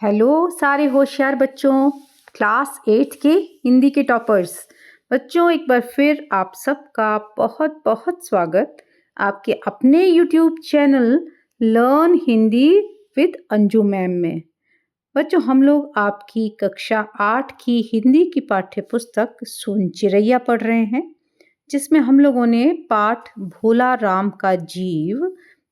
Hello सारे होशियार बच्चों, क्लास 8 के हिंदी के टॉपर्स बच्चों, एक बार फिर आप सबका बहुत बहुत स्वागत आपके अपने YouTube channel learn Hindi with Anju ma'am में। बच्चों, हम लोग आपकी कक्षा 8 की हिंदी की पाठ्य पुस्तक सुन चिरैया पढ़ रहे हैं, जिसमें हम लोगों ने पाठ भोला राम का जीव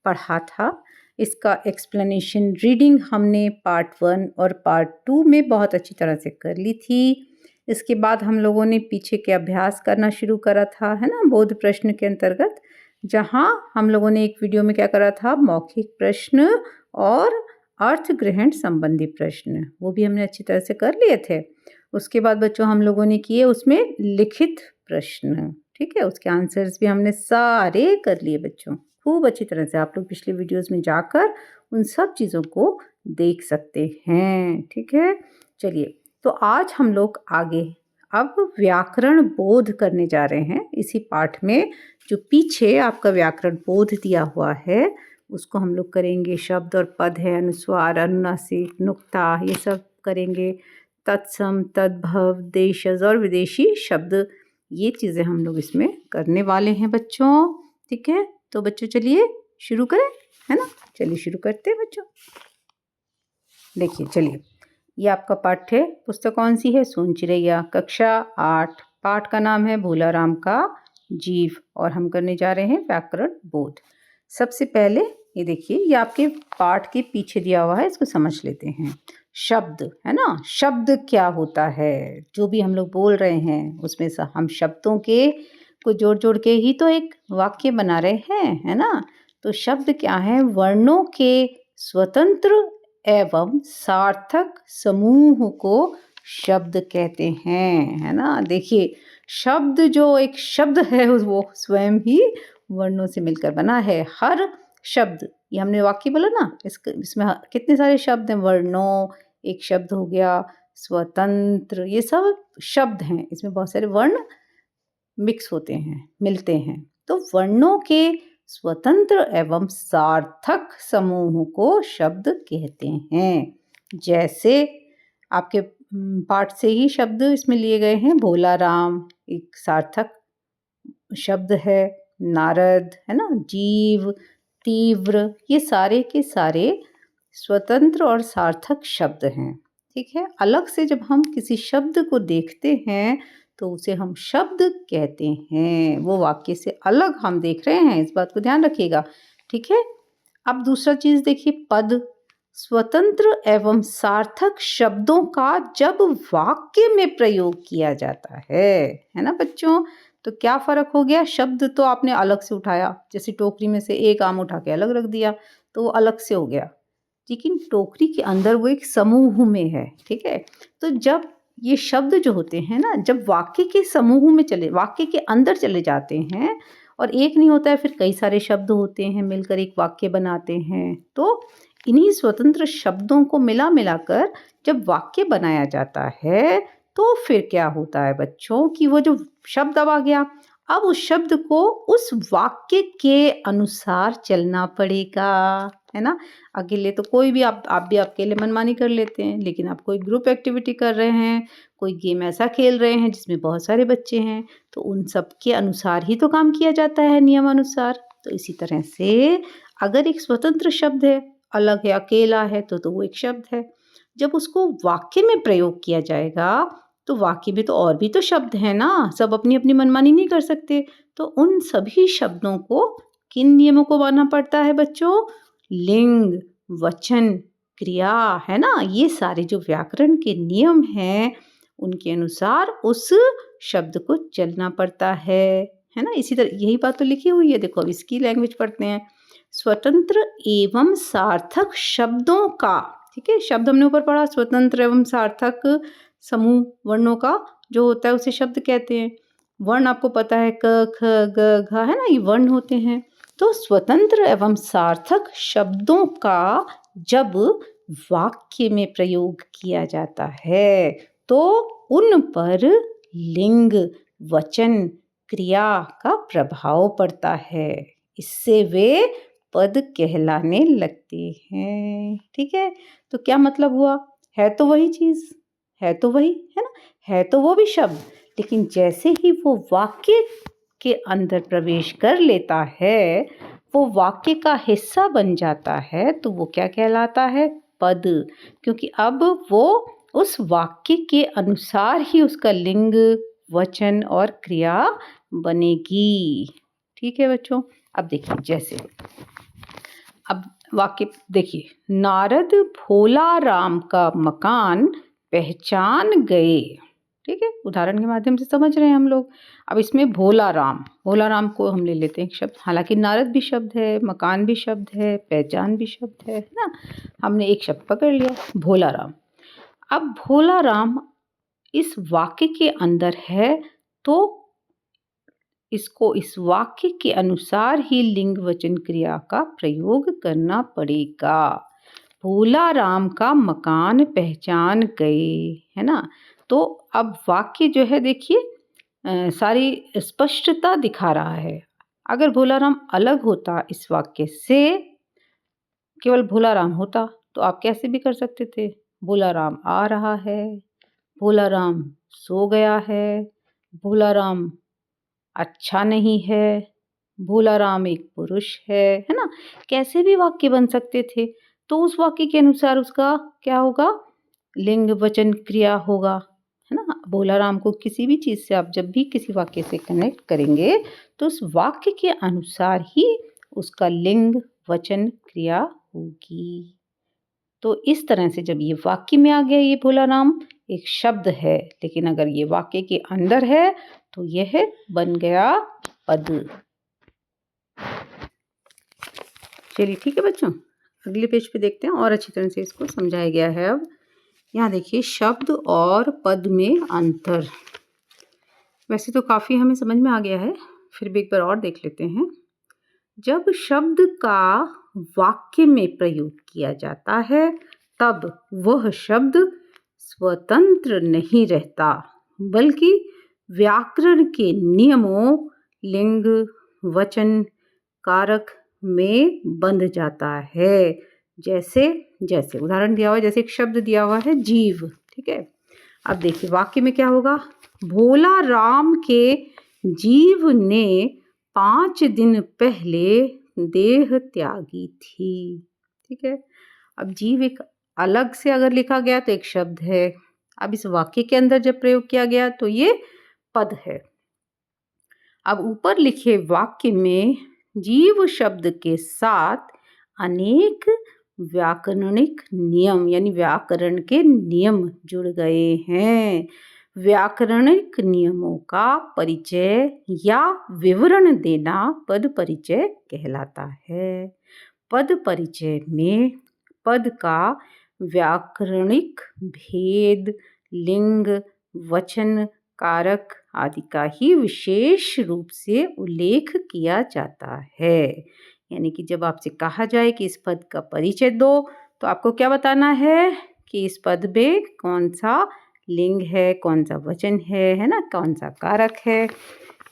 पढ़ा था। इसका एक्सप्लेनेशन रीडिंग हमने पार्ट 1 और पार्ट 2 में बहुत अच्छी तरह से कर ली थी। इसके बाद हम लोगों ने पीछे के अभ्यास करना शुरू करा था, है ना, बोध प्रश्न के अंतर्गत, जहां हम लोगों ने एक वीडियो में क्या करा था, मौखिक प्रश्न और अर्थ ग्रहण संबंधी प्रश्न, वो भी हमने अच्छी तरह से कर लिए थे। उसके बाद बच्चों हम लोगों ने किए उसमें लिखित प्रश्न, ठीक है, उसके आंसर्स भी हमने सारे कर लिए बच्चों, खूब अच्छी तरह से। आप लोग पिछले वीडियोस में जाकर उन सब चीज़ों को देख सकते हैं, ठीक है। चलिए, तो आज हम लोग आगे अब व्याकरण बोध करने जा रहे हैं। इसी पाठ में जो पीछे आपका व्याकरण बोध दिया हुआ है उसको हम लोग करेंगे। शब्द और पद है, अनुस्वार, अनुनासिक, नुक्ता, ये सब करेंगे। तत्सम, तद्भव, देशज और विदेशी शब्द, ये चीज़ें हम लोग इसमें करने वाले हैं बच्चों, ठीक है। तो बच्चों चलिए शुरू करें, है ना। चलिए शुरू करते हैं बच्चों। देखिए, चलिए, ये आपका पाठ है, पुस्तक कौन सी है, सोन चिरैया, कक्षा 8। पाठ का नाम है भोला राम का जीव और हम करने जा रहे हैं व्याकरण बोध। सबसे पहले ये देखिए, ये आपके पाठ के पीछे दिया हुआ है, इसको समझ लेते हैं। शब्द, है ना, शब्द क्या होता है, जो भी हम लोग बोल रहे हैं उसमें से हम शब्दों के को जोड़ जोड़ के ही तो एक वाक्य बना रहे हैं, है ना। तो शब्द क्या है, वर्णों के स्वतंत्र एवं सार्थक समूह को शब्द कहते हैं, है ना। देखिए, शब्द जो एक शब्द है वो स्वयं ही वर्णों से मिलकर बना है। हर शब्द, ये हमने वाक्य बोला ना, इसमें कितने सारे शब्द हैं, वर्णों एक शब्द हो गया, स्वतंत्र, ये सब शब्द हैं, इसमें बहुत सारे वर्ण मिक्स होते हैं, मिलते हैं। तो वर्णों के स्वतंत्र एवं सार्थक समूह को शब्द कहते हैं। जैसे आपके पाठ से ही शब्द इसमें लिए गए हैं। भोला राम एक सार्थक शब्द है, नारद, है ना, जीव, तीव्र, ये सारे के सारे स्वतंत्र और सार्थक शब्द हैं, ठीक है। अलग से जब हम किसी शब्द को देखते हैं तो उसे हम शब्द कहते हैं, वो वाक्य से अलग हम देख रहे हैं, इस बात को ध्यान रखिएगा, ठीक है। अब दूसरा चीज देखिए, पद, स्वतंत्र एवं सार्थक शब्दों का जब वाक्य में प्रयोग किया जाता है ना बच्चों। तो क्या फर्क हो गया, शब्द तो आपने अलग से उठाया, जैसे टोकरी में से एक आम उठा के अलग रख दिया तो वो अलग से हो गया, लेकिन टोकरी के अंदर वो एक समूह में है, ठीक है। तो जब ये शब्द जो होते हैं ना, जब वाक्य के समूह में चले, वाक्य के अंदर चले जाते हैं, और एक नहीं होता है, फिर कई सारे शब्द होते हैं, मिलकर एक वाक्य बनाते हैं। तो इन्हीं स्वतंत्र शब्दों को मिला मिलाकर जब वाक्य बनाया जाता है तो फिर क्या होता है बच्चों, कि वो जो शब्द अब आ गया, अब उस शब्द को उस वाक्य के अनुसार चलना पड़ेगा, है ना। अकेले तो कोई भी आप भी अकेले मनमानी कर लेते हैं, लेकिन आप कोई ग्रुप एक्टिविटी कर रहे हैं, कोई गेम ऐसा खेल रहे हैं जिसमें बहुत सारे बच्चे हैं, तो उन सब के अनुसार ही तो काम किया जाता है, नियम अनुसार। तो इसी तरह से अगर एक स्वतंत्र शब्द है, अलग है, अकेला है, तो वो एक शब्द है। जब उसको वाक्य में प्रयोग किया जाएगा तो वाक्य भी तो और भी तो शब्द है ना, सब अपनी अपनी मनमानी नहीं कर सकते। तो उन सभी शब्दों को किन नियमों को मानना पड़ता है बच्चों, लिंग, वचन, क्रिया, है ना, ये सारे जो व्याकरण के नियम हैं उनके अनुसार उस शब्द को चलना पड़ता है ना। इसी तरह यही बात तो लिखी हुई है, देखो अब इसकी लैंग्वेज पढ़ते हैं। स्वतंत्र एवं सार्थक शब्दों का, ठीक है, शब्द हमने ऊपर पढ़ा, स्वतंत्र एवं सार्थक समूह वर्णों का जो होता है उसे शब्द कहते हैं। वर्ण आपको पता है, क, ख, ग, घ, है ना, ये वर्ण होते हैं। तो स्वतंत्र एवं सार्थक शब्दों का जब वाक्य में प्रयोग किया जाता है तो उन पर लिंग, वचन, क्रिया का प्रभाव पड़ता है, इससे वे पद कहलाने लगते हैं, ठीक है। तो क्या मतलब हुआ, है तो वही चीज़, है तो वही, है ना? है तो वो भी शब्द, लेकिन जैसे ही वो वाक्य के अंदर प्रवेश कर लेता है, वो वाक्य का हिस्सा बन जाता है, तो वो क्या कहलाता है? पद। क्योंकि अब वो उस वाक्य के अनुसार ही उसका लिंग, वचन और क्रिया बनेगी। ठीक है बच्चों? अब देखिए जैसे अब वाक्य देखिए, नारद भोला राम का मकान पहचान गए। ठीक है, उदाहरण के माध्यम से समझ रहे हैं हम लोग। अब इसमें भोला राम को हम ले लेते हैं एक शब्द। हालांकि नारद भी शब्द है, मकान भी शब्द है, पहचान भी शब्द है ना। हमने एक शब्द पकड़ लिया, भोला राम। अब भोला राम इस वाक्य के अंदर है, तो इसको इस वाक्य के अनुसार ही लिंग वचन क्रिया का प्रयोग करना पड़ेगा। भोला राम का मकान पहचान गए, है ना। तो अब वाक्य जो है देखिए सारी स्पष्टता दिखा रहा है। अगर भोला राम अलग होता इस वाक्य से, केवल भोला राम होता, तो आप कैसे भी कर सकते थे। भोला राम आ रहा है, भोला राम सो गया है, भोला राम अच्छा नहीं है, भोला राम एक पुरुष है ना। कैसे भी वाक्य बन सकते थे। तो उस वाक्य के अनुसार उसका क्या होगा? लिंग वचन क्रिया होगा, है ना। भोला राम को किसी भी चीज़ से आप जब भी किसी वाक्य से कनेक्ट करेंगे, तो उस वाक्य के अनुसार ही उसका लिंग वचन क्रिया होगी। तो इस तरह से जब ये वाक्य में आ गया, ये भोला राम एक शब्द है, लेकिन अगर ये वाक्य के अंदर है तो यह बन गया पद। चलिए ठीक है बच्चों, अगले पेज पे देखते हैं और अच्छी तरह से इसको समझाया गया है। अब यहाँ देखिए, शब्द और पद में अंतर। वैसे तो काफ़ी हमें समझ में आ गया है, फिर भी एक बार और देख लेते हैं। जब शब्द का वाक्य में प्रयोग किया जाता है, तब वह शब्द स्वतंत्र नहीं रहता, बल्कि व्याकरण के नियमों, लिंग, वचन, कारक में बंध जाता है। जैसे जैसे उदाहरण दिया हुआ है, जैसे एक शब्द दिया हुआ है जीव। ठीक है, अब देखिए वाक्य में क्या होगा? भोला राम के जीव ने 5 दिन पहले देह त्यागी थी। ठीक है, अब जीव एक अलग से अगर लिखा गया तो एक शब्द है। अब इस वाक्य के अंदर जब प्रयोग किया गया तो ये पद है। अब ऊपर लिखे वाक्य में जीव शब्द के साथ अनेक व्याकरणिक नियम यानी व्याकरण के नियम जुड़ गए हैं। व्याकरणिक नियमों का परिचय या विवरण देना पद परिचय कहलाता है। पद परिचय में पद का व्याकरणिक भेद, लिंग, वचन, कारक आदि का ही विशेष रूप से उल्लेख किया जाता है। यानी कि जब आपसे कहा जाए कि इस पद का परिचय दो, तो आपको क्या बताना है कि इस पद में कौन सा लिंग है, कौन सा वचन है ना, कौन सा कारक है।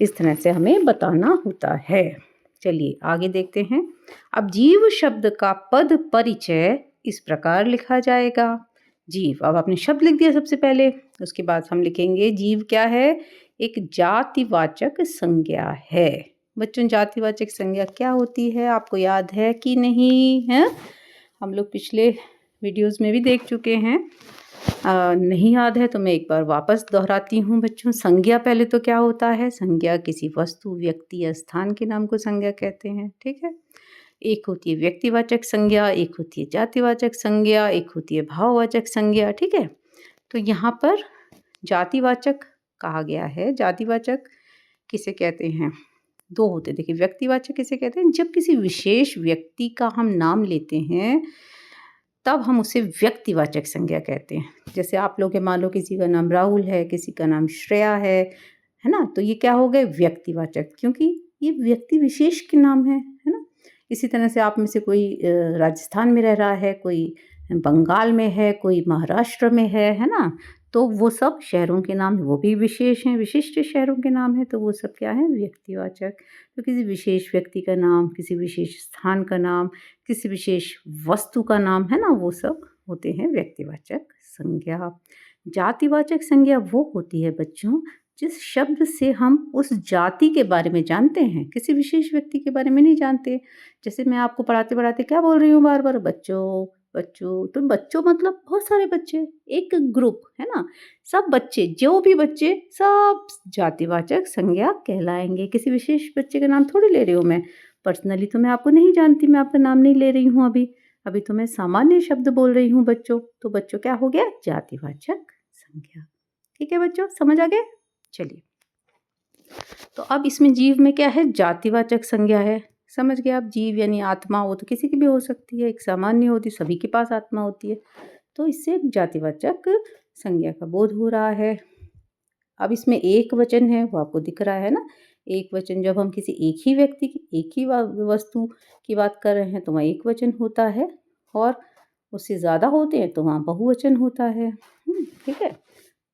इस तरह से हमें बताना होता है। चलिए आगे देखते हैं। अब जीव शब्द का पद परिचय इस प्रकार लिखा जाएगा। जीव, अब आपने शब्द लिख दिया सबसे पहले, उसके बाद हम लिखेंगे जीव क्या है? एक जातिवाचक संज्ञा है। बच्चों, जातिवाचक संज्ञा क्या होती है, आपको याद है कि नहीं है? हम लोग पिछले वीडियोस में भी देख चुके हैं। नहीं याद है तो मैं एक बार वापस दोहराती हूँ बच्चों। संज्ञा पहले तो क्या होता है? संज्ञा किसी वस्तु, व्यक्ति या स्थान के नाम को संज्ञा कहते हैं। ठीक है, एक होती है व्यक्तिवाचक संज्ञा, एक होती है जातिवाचक संज्ञा, एक होती है भाववाचक संज्ञा। ठीक है, तो यहाँ पर जातिवाचक कहा गया है। जातिवाचक किसे कहते हैं? 2 होते हैं। देखिए, व्यक्तिवाचक किसे कहते हैं? जब किसी विशेष व्यक्ति का हम नाम लेते हैं तब हम उसे व्यक्तिवाचक संज्ञा कहते हैं। जैसे आप लोग के मान लो किसी का नाम राहुल है, किसी का नाम श्रेया है ना, तो ये क्या हो गए? व्यक्तिवाचक, क्योंकि ये व्यक्ति विशेष के नाम है ना। इसी तरह से आप में से कोई राजस्थान में रह रहा है, कोई बंगाल में है, कोई महाराष्ट्र में है ना, तो वो सब शहरों के नाम, वो भी विशेष हैं, विशिष्ट शहरों के नाम है, तो वो सब क्या है? व्यक्तिवाचक। तो किसी विशेष व्यक्ति का नाम, किसी विशेष स्थान का नाम, किसी विशेष वस्तु का नाम है ना, वो सब होते हैं व्यक्तिवाचक संज्ञा। जातिवाचक संज्ञा वो होती है बच्चों जिस शब्द से हम उस जाति के बारे में जानते हैं, किसी विशेष व्यक्ति के बारे में नहीं जानते। जैसे मैं आपको पढ़ाते-पढ़ाते क्या बोल रही हूँ बार-बार, बच्चों, बच्चों। तो बच्चों मतलब बहुत सारे बच्चे, एक ग्रुप, है ना? सब बच्चे, जो भी बच्चे, सब जातिवाचक संज्ञा कहलाएँगे। किसी विशेष बच्चे का नाम थोड़ी ले रही हूँ मैं। पर्सनली तो मैं आपको नहीं जानती, मैं आपका नाम नहीं ले रही हूँ अभी। अभी तो मैं सामान्य शब्द बोल रही हूँ बच्चों। तो बच्चों क्या हो गया? जातिवाचक संज्ञा। ठीक है बच्चों, समझ आ गया? चलिए, तो अब इसमें जीव में क्या है? जातिवाचक संज्ञा है। समझ गए आप? जीव यानी आत्मा, वो तो किसी की भी हो सकती है, एक सामान्य होती है, सभी के पास आत्मा होती है। तो इससे एक जातिवाचक संज्ञा का बोध हो रहा है। अब इसमें एक वचन है, वो आपको दिख रहा है ना? एक वचन, जब हम किसी एक ही व्यक्ति की, एक ही वस्तु की बात कर रहे हैं तो वहाँ एक वचन होता है, और उससे ज़्यादा होते हैं तो वहाँ बहुवचन होता है। ठीक है?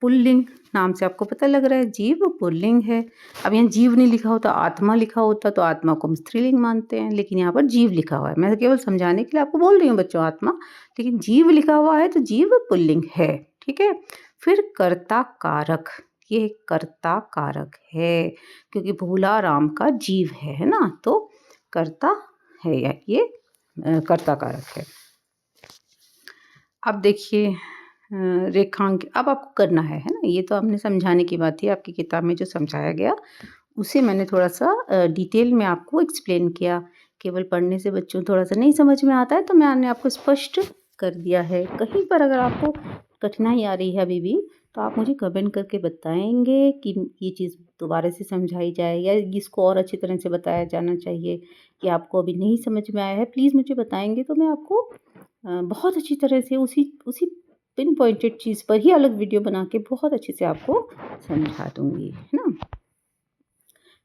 पुल्लिंग, नाम से आपको पता लग रहा है जीव पुल्लिंग है। अब यहाँ जीव नहीं लिखा होता, आत्मा लिखा होता तो आत्मा को हम स्त्रीलिंग मानते हैं, लेकिन यहाँ पर जीव लिखा हुआ है। मैं केवल समझाने के लिए आपको बोल रही हूँ बच्चों आत्मा, लेकिन जीव लिखा हुआ है तो जीव पुल्लिंग है। ठीक है? फिर कर्ता कारक, ये कर्ता कारक है क्योंकि भोला राम का जीव है ना? तो कर्ता है, ये कर्ता कारक है। अब देखिए रेखांक, अब आपको करना है ना? ये तो आपने समझाने की बात थी, आपकी किताब में जो समझाया गया उसे मैंने थोड़ा सा डिटेल में आपको एक्सप्लेन किया। केवल पढ़ने से बच्चों थोड़ा सा नहीं समझ में आता है, तो मैंने आपको स्पष्ट कर दिया है। कहीं पर अगर आपको कठिनाई आ रही है अभी भी, तो आप मुझे कमेंट करके बताएंगे कि ये चीज़ दोबारा से समझाई जाए या इसको और अच्छी तरह से बताया जाना चाहिए, कि आपको अभी नहीं समझ में आया है। प्लीज़ मुझे बताएंगे तो मैं आपको बहुत अच्छी तरह से उसी उसी पिन पॉइंटेड चीज़ पर ही अलग वीडियो बना के बहुत अच्छे से आपको समझा दूँगी, है ना?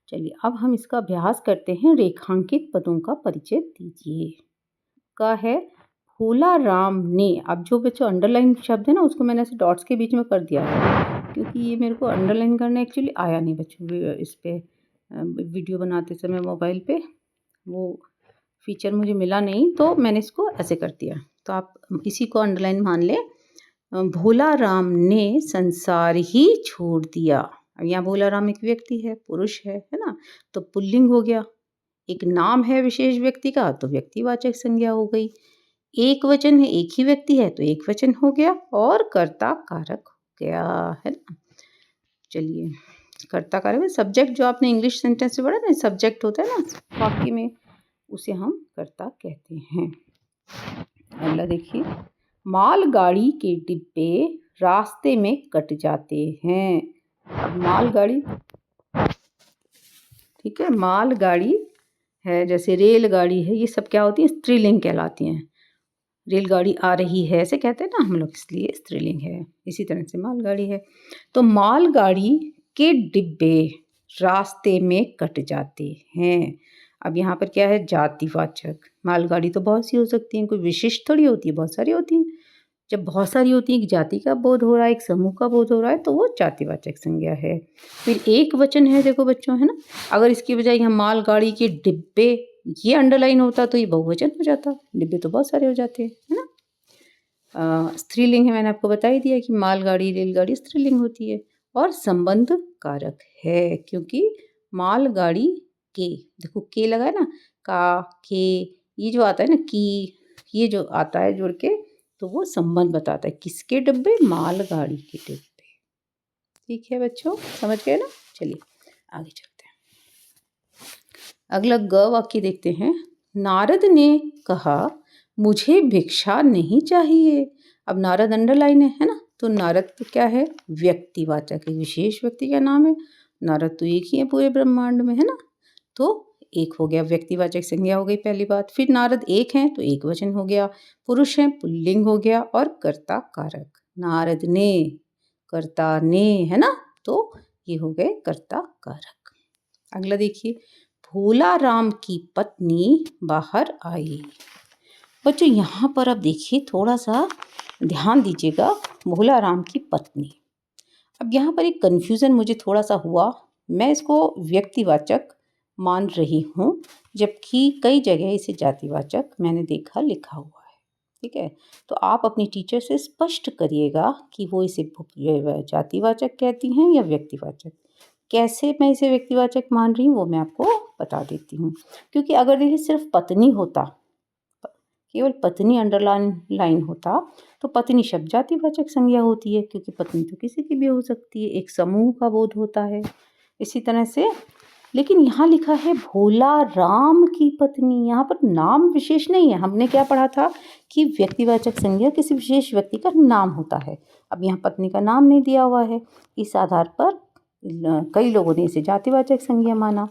चलिए, अब हम इसका अभ्यास करते हैं। रेखांकित पदों का परिचय दीजिए। का है भोला राम ने। अब जो बच्चों अंडरलाइन शब्द है ना, उसको मैंने ऐसे डॉट्स के बीच में कर दिया है, क्योंकि ये मेरे को अंडरलाइन करना एक्चुअली आया नहीं बच्चों। इस पे वीडियो बनाते समय मोबाइल पे वो फीचर मुझे मिला नहीं, तो मैंने इसको ऐसे कर दिया। तो आप इसी को अंडरलाइन मान लें। भोला राम ने संसार ही छोड़ दिया। अब यहाँ भोला राम एक व्यक्ति है, पुरुष है ना? तो पुल्लिंग हो गया। एक नाम है विशेष व्यक्ति का, तो व्यक्तिवाचक संज्ञा हो गई। एक वचन है, एक ही व्यक्ति है, तो एक वचन हो गया, और कर्ता कारक हो गया, है ना? चलिए, कर्ता कारक में सब्जेक्ट, जो आपने इंग्लिश सेंटेंस से पढ़ा ना, सब्जेक्ट होता है ना वाक्य में, उसे हम कर्ता कहते हैं। अगला देखिए, मालगाड़ी के डिब्बे रास्ते में कट जाते हैं। अब मालगाड़ी, ठीक है, मालगाड़ी है, जैसे रेलगाड़ी है, ये सब क्या होती है? स्त्रीलिंग कहलाती हैं। रेलगाड़ी आ रही है ऐसे कहते हैं ना हम लोग, इसलिए स्त्रीलिंग है। इसी तरह से मालगाड़ी है। तो मालगाड़ी के डिब्बे रास्ते में कट जाते हैं। अब यहाँ पर क्या है? जातिवाचक। मालगाड़ी तो बहुत सी हो सकती हैं, कोई विशिष्ट थोड़ी होती है, बहुत सारी होती हैं। जब बहुत सारी होती है, एक जाति का बोध हो रहा है, एक समूह का बोध हो रहा है, तो वो जातिवाचक संज्ञा है। फिर एक वचन है, देखो बच्चों, है ना? अगर इसकी बजाय यहाँ मालगाड़ी के डिब्बे ये अंडरलाइन होता तो ये बहुवचन हो जाता। डिब्बे तो बहुत सारे हो जाते हैं, है ना? स्त्रीलिंग है, मैंने आपको बता ही दिया कि मालगाड़ी, रेलगाड़ी स्त्रीलिंग होती है। और संबंध कारक है, क्योंकि मालगाड़ी के, देखो के लगा है ना, का, के, ये जो आता है ना की, ये जो आता है जुड़ के, तो वो संबंध बताता है। किसके डिब्बे? मालगाड़ी के डिब्बे। ठीक है बच्चों, समझ गए ना? चलिए आगे चलते हैं। अगला ग वाक्य देखते हैं। नारद ने कहा, मुझे भिक्षा नहीं चाहिए। अब नारद अंडरलाइन है ना? तो नारद तो क्या है? व्यक्तिवाचक, एक विशेष व्यक्ति का नाम है। नारद तो एक ही है पूरे ब्रह्मांड में, है ना? तो एक हो गया, व्यक्तिवाचक संज्ञा हो गई पहली बात। फिर नारद एक हैं तो एक वचन हो गया, पुरुष हैं पुल्लिंग हो गया, और कर्ता कारक। नारद ने, कर्ता ने, है ना? तो ये हो गए कर्ता कारक। अगला देखिए, भोला राम की पत्नी बाहर आई। बच्चों यहाँ पर अब देखिए, थोड़ा सा ध्यान दीजिएगा। भोला राम की पत्नी, अब यहाँ पर एक कन्फ्यूज़न मुझे थोड़ा सा हुआ। मैं इसको व्यक्तिवाचक मान रही हूँ, जबकि कई जगह इसे जातिवाचक मैंने देखा लिखा हुआ है। ठीक है। तो आप अपनी टीचर से स्पष्ट करिएगा कि वो इसे जातिवाचक कहती हैं या व्यक्तिवाचक। कैसे मैं इसे व्यक्तिवाचक मान रही हूँ वो मैं आपको बता देती हूँ। क्योंकि अगर देखिए सिर्फ पत्नी होता, केवल पत्नी अंडरलाइन लाइन होता तो पत्नी शब्द जातिवाचक संज्ञा होती है, क्योंकि पत्नी तो किसी की भी हो सकती है, एक समूह का बोध होता है। इसी तरह से लेकिन यहाँ लिखा है भोला राम की पत्नी, यहाँ पर नाम विशेष नहीं है। हमने क्या पढ़ा था कि व्यक्तिवाचक संज्ञा किसी विशेष व्यक्ति का नाम होता है। अब यहाँ पत्नी का नाम नहीं दिया हुआ है, इस आधार पर कई लोगों ने इसे जातिवाचक संज्ञा माना।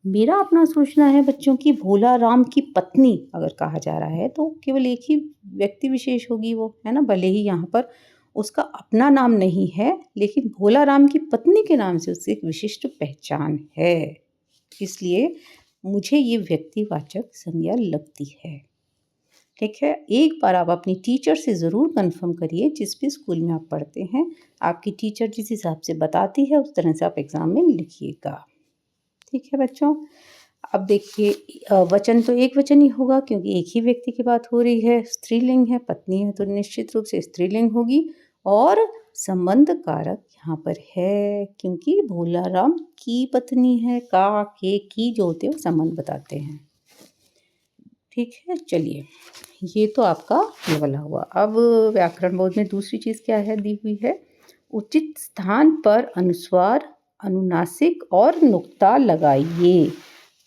मेरा अपना सोचना है बच्चों की भोला राम की पत्नी अगर कहा जा रहा है तो केवल एक ही व्यक्ति विशेष होगी वो, है ना। भले ही यहाँ पर उसका अपना नाम नहीं है, लेकिन भोला राम की पत्नी के नाम से उससे एक विशिष्ट पहचान है, इसलिए मुझे ये व्यक्तिवाचक संज्ञा लगती है। ठीक है, एक बार आप अपनी टीचर से ज़रूर कंफर्म करिए, जिस भी स्कूल में आप पढ़ते हैं आपकी टीचर जिस हिसाब से बताती है उस तरह से आप एग्ज़ाम में लिखिएगा। ठीक है बच्चों, अब देखिए वचन तो एक वचन ही होगा क्योंकि एक ही व्यक्ति की बात हो रही है। स्त्रीलिंग है, पत्नी है तो निश्चित रूप से स्त्रीलिंग होगी। और संबंध कारक यहाँ पर है क्योंकि भोला राम की पत्नी है। का, के, की जो होते हैं वो संबंध बताते हैं। ठीक है, चलिए ये तो आपका ये वाला हुआ। अब व्याकरण बोध में दूसरी चीज़ क्या है दी हुई है, उचित स्थान पर अनुस्वार, अनुनासिक और नुक्ता लगाइए,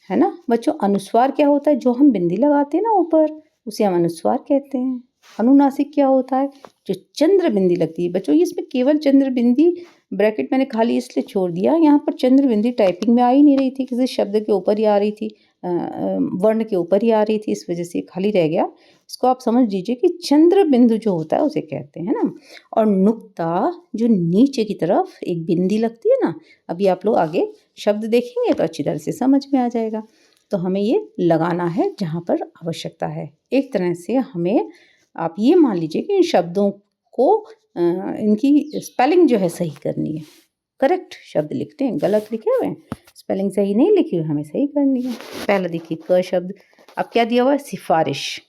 है ना बच्चों। अनुस्वार क्या होता है, जो हम बिंदी लगाते हैं ना ऊपर, उसे हम अनुस्वार कहते हैं। अनुनासिक क्या होता है, जो चंद्र बिंदी लगती है। बच्चों इसमें केवल चंद्र बिंदी, ब्रैकेट मैंने खाली इसलिए छोड़ दिया, यहाँ पर चंद्र बिंदी टाइपिंग में आ ही नहीं रही थी, किसी शब्द के ऊपर ही आ रही थी, वर्ण के ऊपर ही आ रही थी, इस वजह से खाली रह गया। इसको आप समझ लीजिए कि चंद्र बिंदु जो होता है उसे कहते हैं ना। और नुक्ता जो नीचे की तरफ एक बिंदी लगती है ना, अभी आप लोग आगे शब्द देखेंगे तो अच्छी तरह से समझ में आ जाएगा। तो हमें ये लगाना है जहाँ पर आवश्यकता है। एक तरह से हमें आप ये मान लीजिए कि इन शब्दों को इनकी स्पेलिंग जो है सही करनी है। करेक्ट शब्द लिखते हैं, गलत लिखे हुए हैं, स्पेलिंग सही नहीं लिखी हुई, हमें सही करनी है। पहला देखिए क शब्द, अब क्या दिया हुआ है, सिफारिश।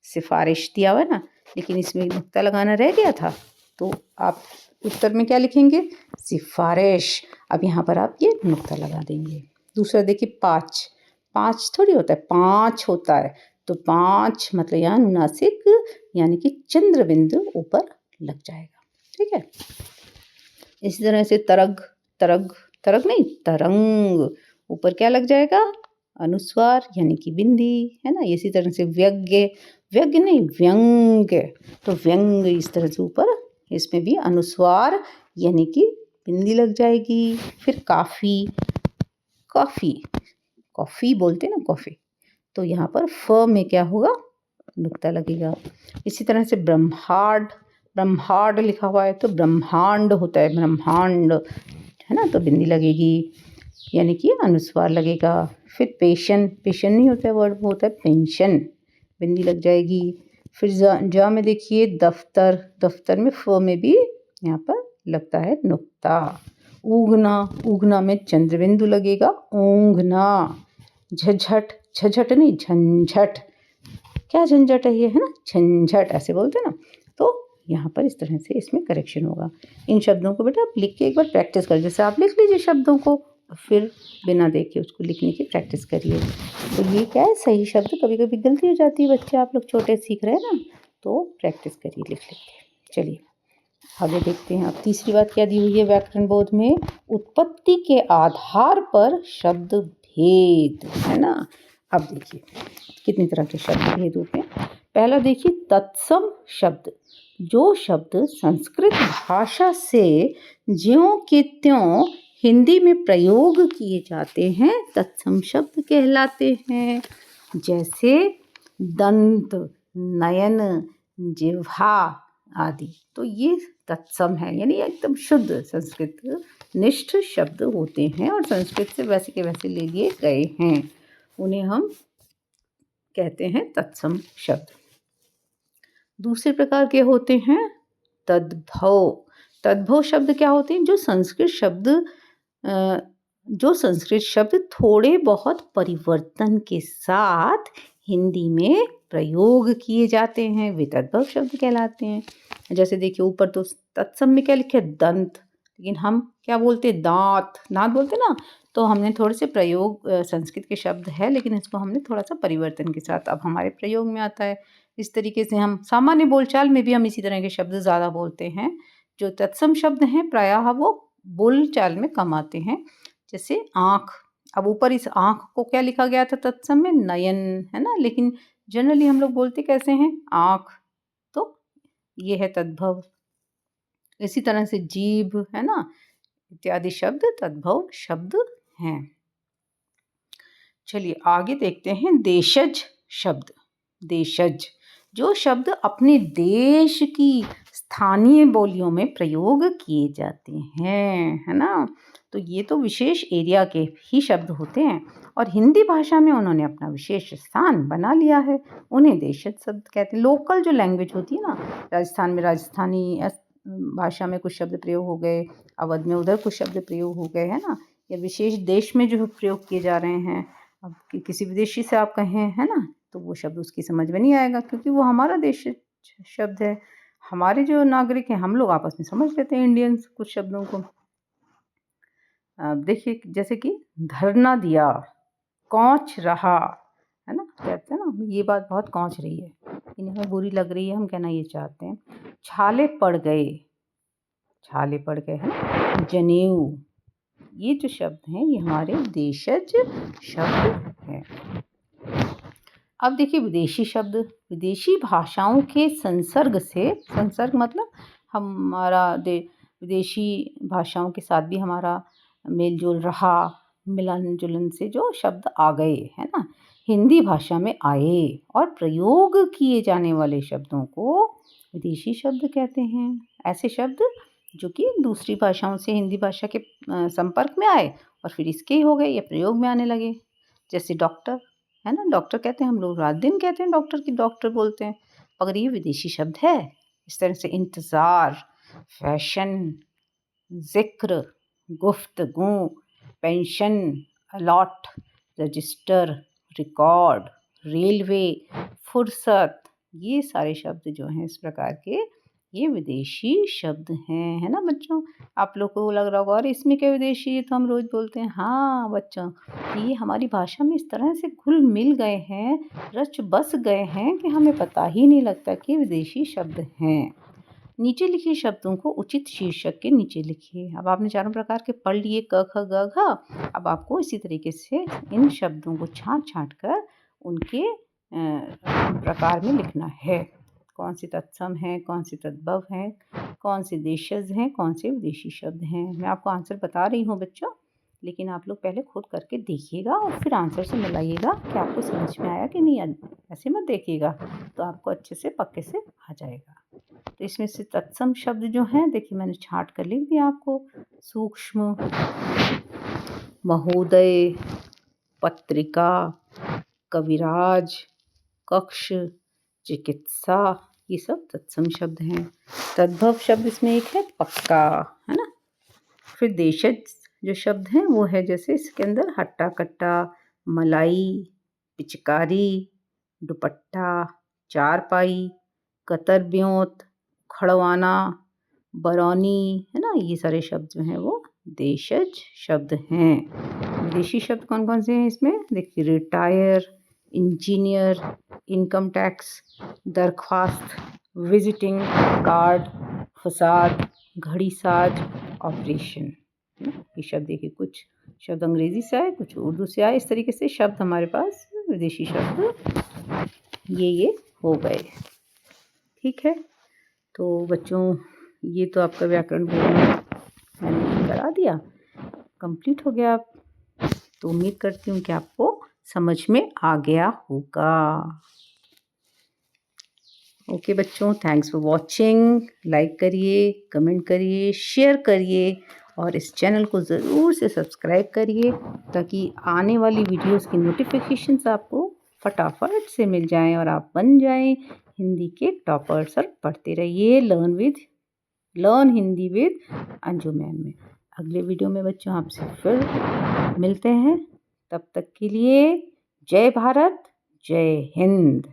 सिफारिश दिया हुआ है ना, लेकिन इसमें नुक्ता लगाना रह गया था, तो आप उत्तर में क्या लिखेंगे, सिफारिश। अब यहाँ पर आप ये नुक्ता लगा देंगे। दूसरा देखिए पाँच, पाँच थोड़ी होता है, पाँच होता है, तो पाँच मतलब यहाँ अनुनासिक यानी कि चंद्र बिंदु ऊपर लग जाएगा। ठीक है, इसी तरह से तरग, तरग, तरग नहीं तरंग, ऊपर क्या लग जाएगा, अनुस्वार यानी कि बिंदी, है ना। इसी तरह से व्यज्ञ, व्यज्ञ नहीं व्यंग्य, तो व्यंग इस तरह से ऊपर, इसमें भी अनुस्वार यानी कि बिंदी लग जाएगी। फिर काफ़ी, कॉफ़ी, कॉफ़ी बोलते हैं ना कॉफ़ी, तो यहाँ पर फ में क्या होगा, नुक्ता लगेगा। इसी तरह से ब्रह्मांड, ब्रह्मांड लिखा हुआ है तो ब्रह्मांड होता है, ब्रह्मांड, है ना, तो बिंदी लगेगी यानी कि अनुस्वार लगेगा। फिर पेशन, पेशन नहीं होता है वर्ड, वो होता है पेंशन, बिंदी लग जाएगी। फिर जा में देखिए दफ्तर, दफ्तर में फ में भी यहाँ पर लगता है नुक्ता। ऊगना, ऊगना में चंद्र बिंदु लगेगा, ऊँघना। झझट, झझट नहीं झंझट, क्या झंझट है ये, है ना, झंझट ऐसे बोलते हैं ना। तो यहाँ पर इस तरह से इसमें करेक्शन होगा। इन शब्दों को बेटा आप लिख के एक बार प्रैक्टिस कर, जैसे आप लिख लीजिए शब्दों को, फिर बिना देखे उसको लिखने की प्रैक्टिस करिए। तो ये क्या है, सही शब्द, कभी कभी गलती हो जाती है, बच्चे आप लोग छोटे सीख रहे हैं ना, तो प्रैक्टिस करिए लिख लिख के। चलिए आगे देखते हैं। अब तीसरी बात क्या दी हुई है व्याकरण बोध में, उत्पत्ति के आधार पर शब्द भेद, है ना। अब देखिए कितनी तरह के शब्द भेद होते हैं। पहला देखिए तत्सम शब्द, जो शब्द संस्कृत भाषा से ज्यों के त्यों हिंदी में प्रयोग किए जाते हैं तत्सम शब्द कहलाते हैं। जैसे दंत, नयन, जिह्वा आदि, तो ये तत्सम है, यानी एकदम शुद्ध संस्कृत निष्ठ शब्द होते हैं और संस्कृत से वैसे के वैसे ले लिए गए हैं, उन्हें हम कहते हैं तत्सम शब्द। दूसरे प्रकार के होते हैं तद्भव। तद्भव शब्द क्या होते हैं, जो संस्कृत शब्द थोड़े बहुत परिवर्तन के साथ हिंदी में प्रयोग किए जाते हैं वे तद्भव शब्द कहलाते हैं। जैसे देखिए ऊपर तो तत्सम में क्या लिखे दंत, लेकिन हम क्या बोलते दांत, दांत बोलते ना। तो हमने थोड़े से प्रयोग संस्कृत के शब्द है लेकिन इसको हमने थोड़ा सा परिवर्तन के साथ अब हमारे प्रयोग में आता है। इस तरीके से हम सामान्य बोलचाल में भी हम इसी तरह के शब्द ज़्यादा बोलते हैं। जो तत्सम शब्द हैं प्रायः वो बोलचाल में कम आते हैं। जैसे आँख, अब ऊपर इस आँख को क्या लिखा गया था तत्सम में, नयन, है ना, लेकिन जनरली हम लोग बोलते कैसे हैं, आँख। तो ये है तद्भव। इसी तरह से जीभ, है ना, इत्यादि शब्द तद्भव शब्द हैं। चलिए आगे देखते हैं देशज शब्द। देशज जो शब्द अपने देश की स्थानीय बोलियों में प्रयोग किए जाते हैं, है ना। तो ये तो विशेष एरिया के ही शब्द होते हैं और हिंदी भाषा में उन्होंने अपना विशेष स्थान बना लिया है, उन्हें देशज शब्द कहते हैं। लोकल जो लैंग्वेज होती है ना, राजस्थान में राजस्थानी भाषा में कुछ शब्द प्रयोग हो गए, अवध में उधर कुछ शब्द प्रयोग हो गए, है ना, या विशेष देश में जो प्रयोग किए जा रहे हैं। अब किसी विदेशी से आप कहें, है ना, तो वो शब्द उसकी समझ में नहीं आएगा क्योंकि वो हमारा देश शब्द है। हमारे जो नागरिक हैं हम लोग आपस में समझ लेते हैं इंडियंस कुछ शब्दों को। अब देखिए जैसे कि धरना दिया, कौंच रहा, है ना, कहते हैं ना ये बात बहुत कौंच रही है, इन्हें हमें बुरी लग रही है, हम कहना ये चाहते हैं। छाले पड़ गए, छाले पड़ गए, है ना, जनेऊ, ये जो शब्द हैं ये हमारे देशज शब्द हैं। अब देखिए विदेशी शब्द, विदेशी भाषाओं के संसर्ग से, संसर्ग मतलब हमारा विदेशी भाषाओं के साथ भी हमारा मेल जोल रहा, मिलन जुलन से जो शब्द आ गए, है ना, हिंदी भाषा में आए और प्रयोग किए जाने वाले शब्दों को विदेशी शब्द कहते हैं। ऐसे शब्द जो कि दूसरी भाषाओं से हिंदी भाषा के संपर्क में आए और फिर इसके ही हो गए या प्रयोग में आने लगे। जैसे डॉक्टर, है ना, डॉक्टर कहते हैं हम लोग, रात दिन कहते हैं डॉक्टर की, डॉक्टर बोलते हैं, मगर ये विदेशी शब्द है। इस तरह से इंतज़ार, फैशन, जिक्र, गुफ्तगू, pension, allot, register, record, railway, फुर्सत, ये सारे शब्द जो हैं इस प्रकार के ये विदेशी शब्द हैं, है ना बच्चों। आप लोग को लग रहा होगा और इसमें क्या विदेशी, ये तो हम रोज़ बोलते हैं। हाँ बच्चों, ये हमारी भाषा में इस तरह से घुल मिल गए हैं, रच बस गए हैं कि हमें पता ही नहीं लगता कि विदेशी शब्द हैं। नीचे लिखे शब्दों को उचित शीर्षक के नीचे लिखिए। अब आपने चारों प्रकार के पढ़ लिए, क ख ग घ। अब आपको इसी तरीके से इन शब्दों को छाँट कर उनके प्रकार में लिखना है। कौन से तत्सम हैं, कौन से तद्भव हैं, कौन से देशज हैं, कौन से विदेशी शब्द हैं। मैं आपको आंसर बता रही हूँ बच्चों, लेकिन आप लोग पहले खुद करके देखिएगा और फिर आंसर से मिलाइएगा कि आपको समझ में आया कि नहीं। ऐसे मत देखिएगा, तो आपको अच्छे से पक्के से आ जाएगा। तो इसमें से तत्सम शब्द जो हैं देखिए मैंने छाँट कर लिख दिया आपको। सूक्ष्म, महोदय, पत्रिका, कविराज, कक्ष, चिकित्सा, ये सब तत्सम शब्द हैं। तद्भव शब्द इसमें एक है पक्का, है ना। फिर देशज जो शब्द हैं वो है जैसे इसके अंदर हट्टा कट्टा, मलाई, पिचकारी, दुपट्टा, चारपाई, कतर ब्योंत, खड़वाना, बरौनी, है ना, ये सारे शब्द जो हैं वो देशज शब्द हैं। विदेशी शब्द कौन कौन से हैं इसमें देखिए, रिटायर, इंजीनियर, इनकम टैक्स, दरख्वास्त, विजिटिंग कार्ड, फसाद, घड़ी साज, ऑपरेशन। ये शब्द देखिए कुछ शब्द अंग्रेज़ी से आए, कुछ उर्दू से आए, इस तरीके से शब्द हमारे पास विदेशी शब्द ये हो गए। ठीक है, तो बच्चों ये तो आपका व्याकरण बोलना मैंने करा दिया, कंप्लीट हो गया। तो उम्मीद करती हूँ कि आपको समझ में आ गया होगा। ओके बच्चों, थैंक्स फॉर वॉचिंग। लाइक करिए, कमेंट करिए, शेयर करिए और इस चैनल को ज़रूर से सब्सक्राइब करिए ताकि आने वाली वीडियोस की नोटिफिकेशंस आपको फटाफट से मिल जाएं और आप बन जाएं हिंदी के टॉपर्स और पढ़ते रहिए लर्न हिंदी विद अंजुमैन में। अगले वीडियो में बच्चों आपसे फिर मिलते हैं, तब तक के लिए जय भारत, जय हिंद।